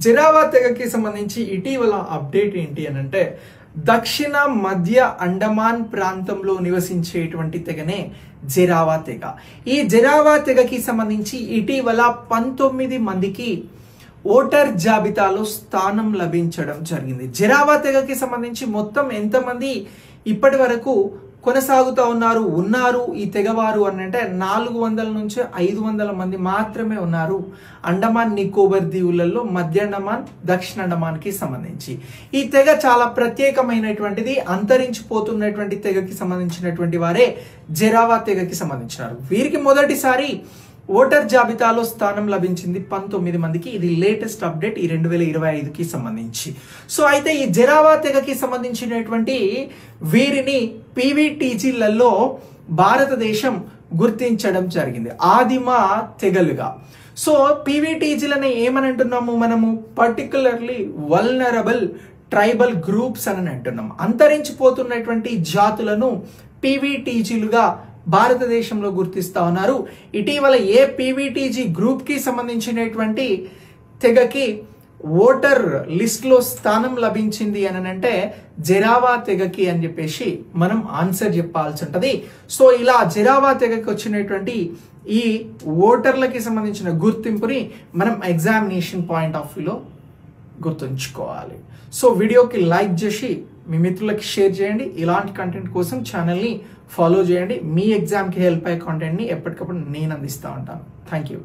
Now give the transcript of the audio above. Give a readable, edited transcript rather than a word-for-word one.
జరావా తెగకి సంబంధించి ఇటీవల అప్డేట్ ఏంటి అని అంటే దక్షిణ మధ్య అండమాన్ ప్రాంతంలో నివసించేటువంటి తెగనే జరావా తెగ. ఈ జరావా తెగకి సంబంధించి ఇటీవల 19 మందికి ఓటర్ జాబితాలో స్థానం లభించడం జరిగింది. జరావా తెగకి సంబంధించి మొత్తం ఎంతమంది ఇప్పటి వరకు కొనసాగుతూ ఉన్నారు ఈ తెగవారు అని అంటే 400 నుంచి 500 మంది మాత్రమే ఉన్నారు అండమాన్ నికోబార్ దీవులలో మధ్య అండమాన్ దక్షిణ అండమాన్ కి సంబంధించి. ఈ తెగ చాలా ప్రత్యేకమైనటువంటిది, అంతరించిపోతున్నటువంటి తెగకి సంబంధించినటువంటి వారే జరావా తెగకి సంబంధించినారు. వీరికి మొదటిసారి ఓటర్ జాబితాలో స్థానం లభించింది 19 మందికి. ఇది లేటెస్ట్ అప్డేట్ ఈ 2025కి సంబంధించి. సో అయితే ఈ జరావా తెగకి సంబంధించినటువంటి వీరిని పీవీటీజీలలో భారతదేశం గుర్తించడం జరిగింది ఆదిమ తెగలుగా. సో పీవీటీజీలని ఏమని అంటున్నాము మనము? పర్టికులర్లీ వల్నరబుల్ ట్రైబల్ గ్రూప్స్ అని అంటున్నాం. అంతరించిపోతున్నటువంటి జాతులను పీవీటీజీలుగా భారతదేశంలో గుర్తిస్తా ఉన్నారు. ఇటీవల ఏ పీవీటీజీ గ్రూప్ కి సంబంధించినటువంటి తెగకి ఓటర్ లిస్ట్ లో స్థానం లభించింది అని అంటే జరావా తెగకి అని చెప్పేసి మనం ఆన్సర్ చెప్పాల్సి ఉంటది. సో ఇలా జరావా తెగకి వచ్చినటువంటి ఈ ఓటర్లకి సంబంధించిన గుర్తింపుని మనం ఎగ్జామినేషన్ పాయింట్ ఆఫ్ వ్యూలో గుర్తుంచుకోవాలి. సో వీడియోకి లైక్ చేసి మీ మిత్రులకి షేర్ చేయండి. ఇలాంటి కంటెంట్ కోసం ఛానల్ని ఫాలో చేయండి. మీ ఎగ్జామ్కి హెల్ప్ అయ్యే కంటెంట్ని ఎప్పటికప్పుడు నేను అందిస్తూ ఉంటాను. Thank you.